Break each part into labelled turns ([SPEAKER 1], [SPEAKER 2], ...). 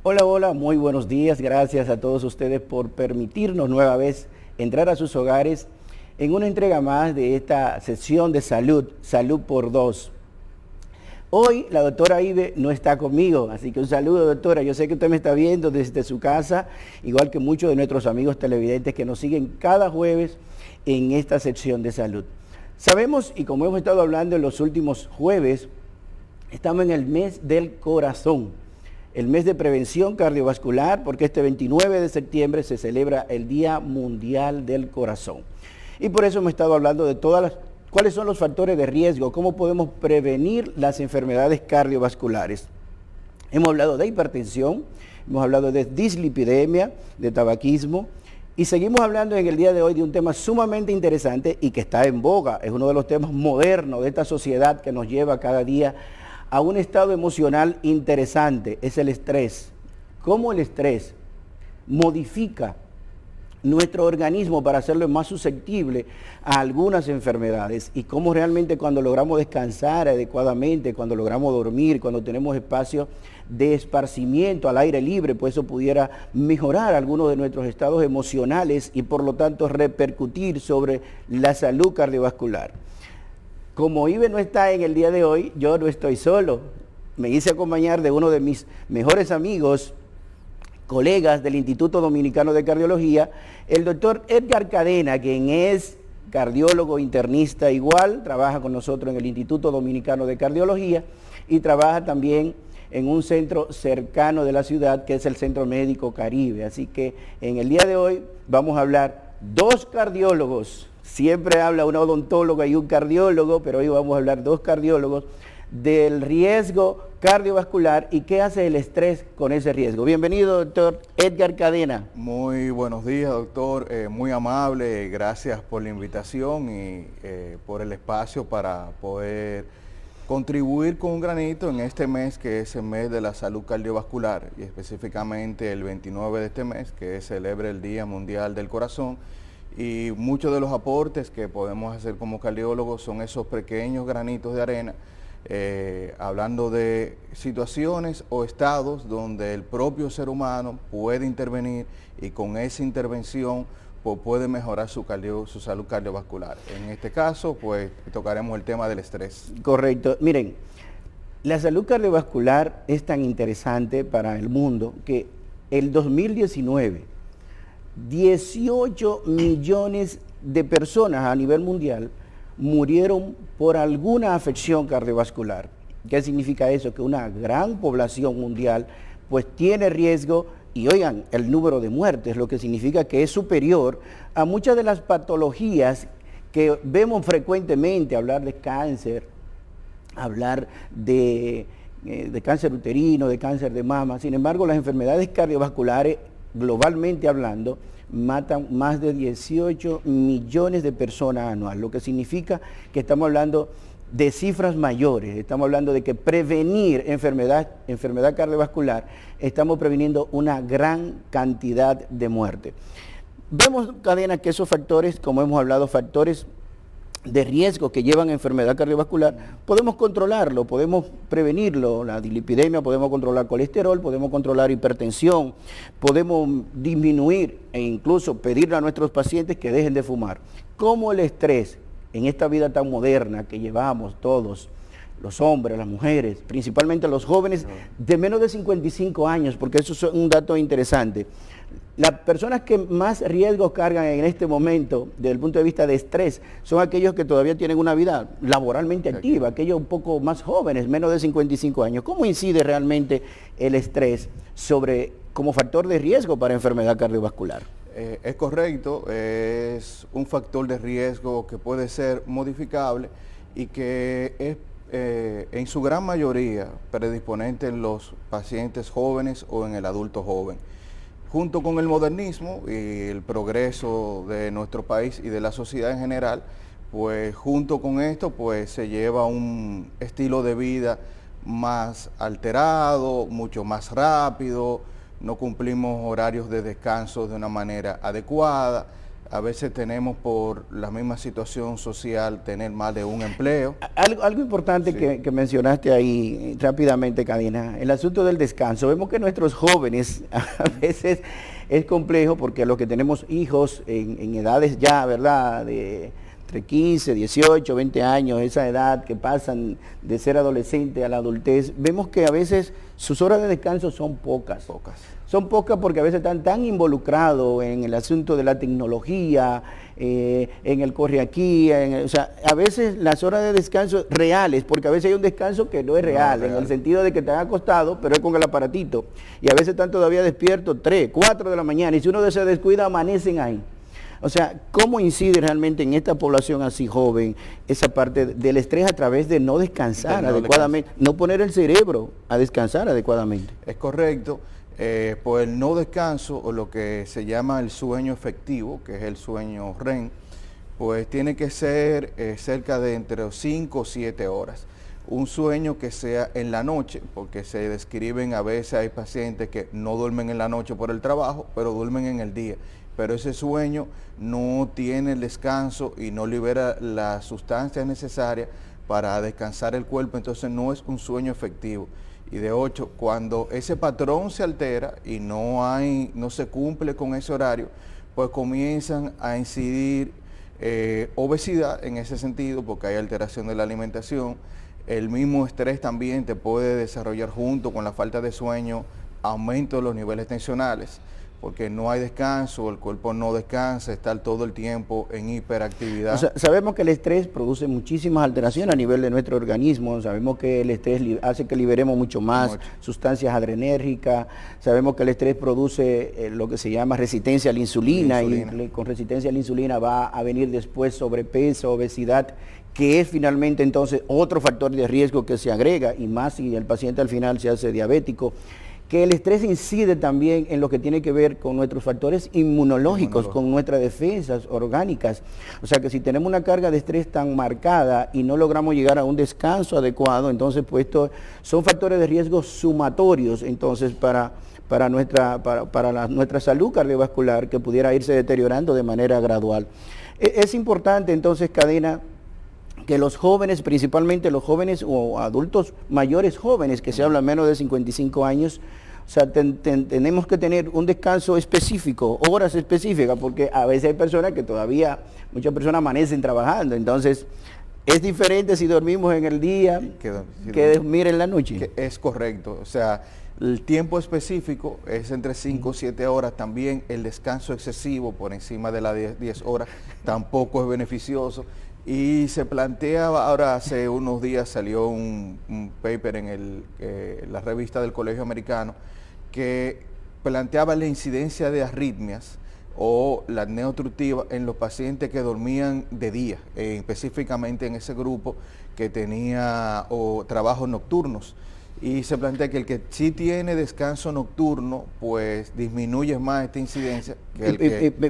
[SPEAKER 1] Hola, hola, muy buenos días. Gracias a todos ustedes por permitirnos nueva vez entrar a sus hogares en una entrega más de esta sesión de salud, Salud por Dos. Hoy la doctora Ibe no está conmigo, así que un saludo, doctora. Yo sé que usted me está viendo desde su casa, igual que muchos de nuestros amigos televidentes que nos siguen cada jueves en esta sección de salud. Sabemos, y como hemos estado hablando en los últimos jueves, estamos en el mes del corazón, el mes de prevención cardiovascular, porque este 29 de septiembre se celebra el Día Mundial del Corazón. Y por eso hemos estado hablando de cuáles son los factores de riesgo, cómo podemos prevenir las enfermedades cardiovasculares. Hemos hablado de hipertensión, hemos hablado de dislipidemia, de tabaquismo, y seguimos hablando en el día de hoy de un tema sumamente interesante y que está en boga. Es uno de los temas modernos de esta sociedad que nos lleva cada día a un estado emocional interesante. Es el estrés. ¿Cómo el estrés modifica nuestro organismo para hacerlo más susceptible a algunas enfermedades? Y cómo realmente cuando logramos descansar adecuadamente, cuando logramos dormir, cuando tenemos espacio de esparcimiento al aire libre, pues eso pudiera mejorar algunos de nuestros estados emocionales y por lo tanto repercutir sobre la salud cardiovascular. Como Ibe no está en el día de hoy, yo no estoy solo. Me hice acompañar de uno de mis mejores amigos, colegas del Instituto Dominicano de Cardiología, el doctor Edgar Cadena, quien es cardiólogo internista igual, trabaja con nosotros en el Instituto Dominicano de Cardiología y trabaja también en un centro cercano de la ciudad que es el Centro Médico Caribe. Así que en el día de hoy vamos a hablar dos cardiólogos. Siempre habla una odontóloga y un cardiólogo, pero hoy vamos a hablar dos cardiólogos del riesgo cardiovascular y qué hace el estrés con ese riesgo. Bienvenido, doctor Edgar Cadena.
[SPEAKER 2] Muy buenos días, doctor. Muy amable, gracias por la invitación y por el espacio para poder contribuir con un granito en este mes que es el mes de la salud cardiovascular y específicamente el 29 de este mes que se celebra el Día Mundial del Corazón. Y muchos de los aportes que podemos hacer como cardiólogos son esos pequeños granitos de arena, hablando de situaciones o estados donde el propio ser humano puede intervenir y con esa intervención pues, puede mejorar su salud cardiovascular. En este caso, pues tocaremos el tema del estrés.
[SPEAKER 1] Correcto. Miren, la salud cardiovascular es tan interesante para el mundo que el 2019, 18 millones de personas a nivel mundial murieron por alguna afección cardiovascular. ¿Qué significa eso? Que una gran población mundial pues tiene riesgo y oigan, el número de muertes, lo que significa que es superior a muchas de las patologías que vemos frecuentemente, hablar de cáncer, hablar de cáncer uterino, de cáncer de mama. Sin embargo, las enfermedades cardiovasculares, globalmente hablando, matan más de 18 millones de personas anual, lo que significa que estamos hablando de cifras mayores, estamos hablando de que prevenir enfermedad cardiovascular, estamos previniendo una gran cantidad de muertes. Vemos, Cadena, que esos factores, como hemos hablado, factores de riesgo que llevan a enfermedad cardiovascular, podemos controlarlo, podemos prevenirlo, la dislipidemia, podemos controlar colesterol, podemos controlar hipertensión, podemos disminuir e incluso pedirle a nuestros pacientes que dejen de fumar. Como el estrés en esta vida tan moderna que llevamos todos, los hombres, las mujeres, principalmente los jóvenes de menos de 55 años, porque eso es un dato interesante. Las personas que más riesgos cargan en este momento, desde el punto de vista de estrés, son aquellos que todavía tienen una vida laboralmente activa, aquellos un poco más jóvenes, menos de 55 años. ¿Cómo incide realmente el estrés como factor de riesgo para enfermedad cardiovascular?
[SPEAKER 2] Es correcto, es un factor de riesgo que puede ser modificable y que es en su gran mayoría predisponente en los pacientes jóvenes o en el adulto joven. Junto con el modernismo y el progreso de nuestro país y de la sociedad en general, pues junto con esto pues se lleva un estilo de vida más alterado, mucho más rápido, no cumplimos horarios de descanso de una manera adecuada, A veces tenemos por la misma situación social tener más de un empleo.
[SPEAKER 1] Algo importante que mencionaste ahí rápidamente, Cadena, el asunto del descanso. Vemos que nuestros jóvenes a veces es complejo porque los que tenemos hijos en edades ya, ¿verdad?, de entre 15, 18, 20 años, esa edad que pasan de ser adolescente a la adultez, vemos que a veces sus horas de descanso son pocas. Son pocas porque a veces están tan involucrados en el asunto de la tecnología, en el corre aquí, o sea, a veces las horas de descanso reales, porque a veces hay un descanso que no es real, en el sentido de que están acostados, pero es con el aparatito, y a veces están todavía despiertos 3, 4 de la mañana, y si uno se descuida, amanecen ahí. O sea, ¿cómo incide realmente en esta población así joven esa parte del estrés a través de no descansar adecuadamente, no poner el cerebro a descansar adecuadamente?
[SPEAKER 2] Es correcto. Por el no descanso o lo que se llama el sueño efectivo, que es el sueño REM, pues tiene que ser cerca de entre 5 o 7 horas. Un sueño que sea en la noche, porque se describen a veces, hay pacientes que no duermen en la noche por el trabajo, pero duermen en el día. Pero ese sueño no tiene el descanso y no libera las sustancias necesarias para descansar el cuerpo, entonces no es un sueño efectivo. Y de 8, cuando ese patrón se altera y no se cumple con ese horario, pues comienzan a incidir obesidad en ese sentido, porque hay alteración de la alimentación. El mismo estrés también te puede desarrollar junto con la falta de sueño, aumento de los niveles tensionales, porque no hay descanso, el cuerpo no descansa, está todo el tiempo en hiperactividad.
[SPEAKER 1] O sea, sabemos que el estrés produce muchísimas alteraciones a nivel de nuestro organismo, sabemos que el estrés hace que liberemos mucho más sustancias adrenérgicas, sabemos que el estrés produce lo que se llama resistencia a la insulina. Y con resistencia a la insulina va a venir después sobrepeso, obesidad, que es finalmente entonces otro factor de riesgo que se agrega, y más si el paciente al final se hace diabético. Que el estrés incide también en lo que tiene que ver con nuestros factores inmunológicos, con nuestras defensas orgánicas. O sea que si tenemos una carga de estrés tan marcada y no logramos llegar a un descanso adecuado, entonces pues estos son factores de riesgo sumatorios entonces para nuestra salud cardiovascular, que pudiera irse deteriorando de manera gradual. Es importante entonces, Cadena, que los jóvenes, principalmente los jóvenes o adultos mayores jóvenes, que se habla menos de 55 años, o sea, tenemos que tener un descanso específico, horas específicas, porque a veces hay personas que todavía, muchas personas amanecen trabajando, entonces es diferente si dormimos en el día que dormir en la noche.
[SPEAKER 2] Es correcto, o sea, el tiempo específico es entre 5 o 7 horas. También el descanso excesivo por encima de las 10 horas tampoco es beneficioso. Y se planteaba, ahora hace unos días salió un paper en la revista del Colegio Americano que planteaba la incidencia de arritmias o la apnea obstructiva en los pacientes que dormían de día, específicamente en ese grupo que tenía trabajos nocturnos. Y se plantea que el que sí tiene descanso nocturno, pues disminuye más esta incidencia.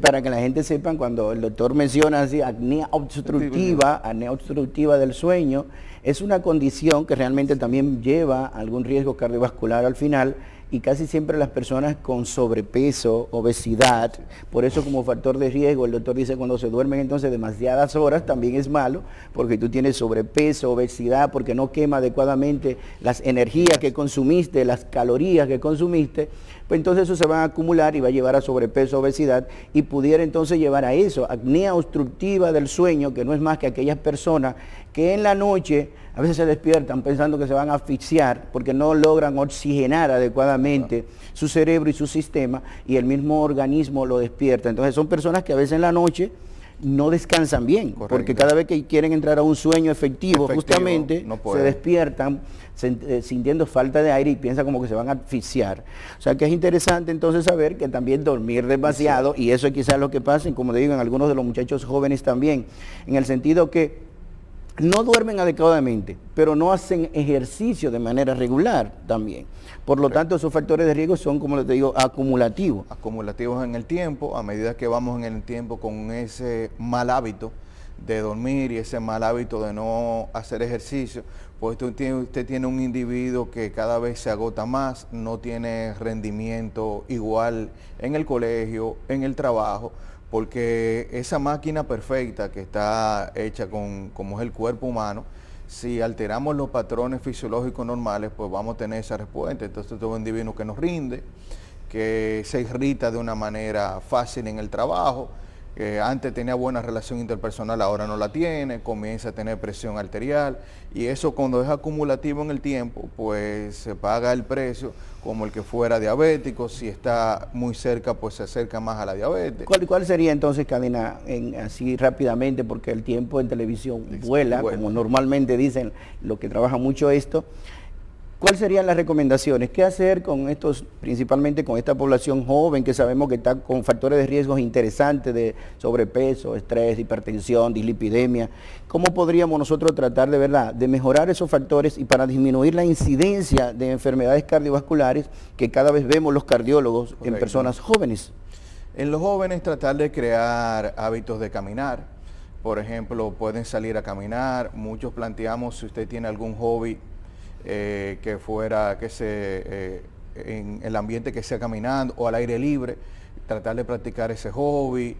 [SPEAKER 1] Para que la gente sepa, cuando el doctor menciona así, apnea obstructiva del sueño, es una condición que realmente también lleva algún riesgo cardiovascular al final, y casi siempre las personas con sobrepeso, obesidad, por eso como factor de riesgo, el doctor dice cuando se duermen entonces demasiadas horas también es malo, porque tú tienes sobrepeso, obesidad, porque no quema adecuadamente las energías que consumiste, las calorías que consumiste, pues entonces eso se va a acumular y va a llevar a sobrepeso, obesidad, y pudiera entonces llevar a eso, apnea obstructiva del sueño, que no es más que aquellas personas que en la noche a veces se despiertan pensando que se van a asfixiar porque no logran oxigenar adecuadamente su cerebro y su sistema, y el mismo organismo lo despierta. Entonces son personas que a veces en la noche no descansan bien, porque cada vez que quieren entrar a un sueño efectivo justamente se despiertan sintiendo falta de aire y piensan como que se van a asfixiar. O sea que es interesante entonces saber que también dormir demasiado, y eso es quizás lo que pasa, como digo, en algunos de los muchachos jóvenes también, en el sentido que no duermen adecuadamente, pero no hacen ejercicio de manera regular también. Por lo tanto, esos factores de riesgo son, como les digo, acumulativos.
[SPEAKER 2] Acumulativos en el tiempo, a medida que vamos en el tiempo con ese mal hábito de dormir y ese mal hábito de no hacer ejercicio, pues usted tiene un individuo que cada vez se agota más, no tiene rendimiento igual en el colegio, en el trabajo, porque esa máquina perfecta que está hecha como es el cuerpo humano, si alteramos los patrones fisiológicos normales, pues vamos a tener esa respuesta. Entonces todo un individuo que nos rinde, que se irrita de una manera fácil en el trabajo, antes tenía buena relación interpersonal, ahora no la tiene, comienza a tener presión arterial, y eso cuando es acumulativo en el tiempo, pues se paga el precio como el que fuera diabético. Si está muy cerca, pues se acerca más a la diabetes.
[SPEAKER 1] ¿Cuál sería entonces, Cadena, así rápidamente, porque el tiempo en televisión vuela, como normalmente dicen los que trabajan mucho esto? ¿Cuáles serían las recomendaciones? ¿Qué hacer con estos, principalmente con esta población joven que sabemos que está con factores de riesgos interesantes de sobrepeso, estrés, hipertensión, dislipidemia? ¿Cómo podríamos nosotros tratar de verdad de mejorar esos factores y para disminuir la incidencia de enfermedades cardiovasculares que cada vez vemos los cardiólogos en personas jóvenes?
[SPEAKER 2] En los jóvenes tratar de crear hábitos de caminar. Por ejemplo, pueden salir a caminar. Muchos planteamos, si usted tiene algún hobby, que fuera en el ambiente que sea caminando o al aire libre, tratar de practicar ese hobby,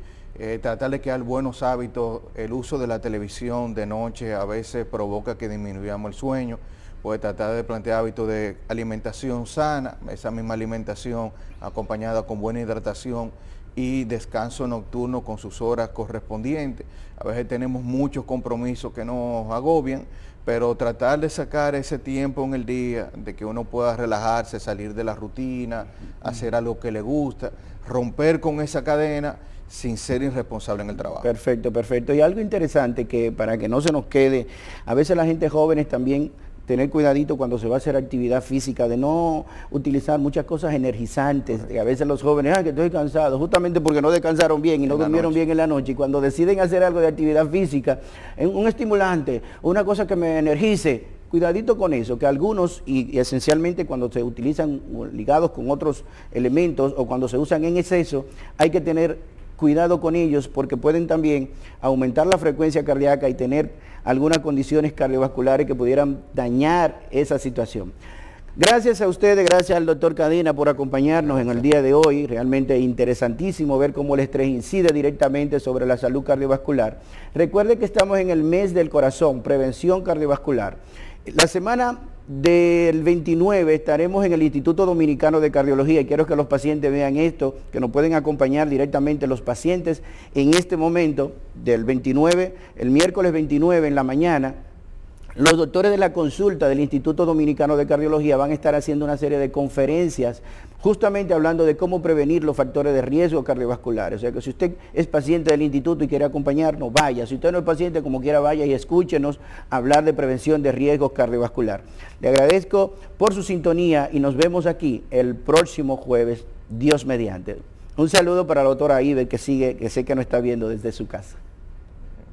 [SPEAKER 2] tratar de crear buenos hábitos. El uso de la televisión de noche a veces provoca que disminuyamos el sueño, pues tratar de plantear hábitos de alimentación sana, esa misma alimentación acompañada con buena hidratación y descanso nocturno con sus horas correspondientes. A veces tenemos muchos compromisos que nos agobian, pero tratar de sacar ese tiempo en el día, de que uno pueda relajarse, salir de la rutina, hacer algo que le gusta, romper con esa cadena sin ser irresponsable en el trabajo.
[SPEAKER 1] Perfecto, perfecto. Y algo interesante que para que no se nos quede, a veces la gente jóvenes también tener cuidadito cuando se va a hacer actividad física, de no utilizar muchas cosas energizantes. A veces los jóvenes, que estoy cansado, justamente porque no descansaron bien y no durmieron bien en la noche, y cuando deciden hacer algo de actividad física, un estimulante, una cosa que me energice, cuidadito con eso, que algunos, y esencialmente cuando se utilizan ligados con otros elementos o cuando se usan en exceso, hay que tener cuidado con ellos porque pueden también aumentar la frecuencia cardíaca y tener algunas condiciones cardiovasculares que pudieran dañar esa situación. Gracias a ustedes, gracias al doctor Cadena por acompañarnos en el día de hoy. Realmente interesantísimo ver cómo el estrés incide directamente sobre la salud cardiovascular. Recuerde que estamos en el mes del corazón, prevención cardiovascular. La semana del 29 estaremos en el Instituto Dominicano de Cardiología y quiero que los pacientes vean esto, que nos pueden acompañar directamente los pacientes en este momento del 29, el miércoles 29 en la mañana. Los doctores de la consulta del Instituto Dominicano de Cardiología van a estar haciendo una serie de conferencias justamente hablando de cómo prevenir los factores de riesgo cardiovasculares. O sea que si usted es paciente del instituto y quiere acompañarnos, vaya. Si usted no es paciente, como quiera, vaya y escúchenos hablar de prevención de riesgo cardiovascular. Le agradezco por su sintonía y nos vemos aquí el próximo jueves, Dios mediante. Un saludo para la doctora Iber que sé que nos está viendo desde su casa.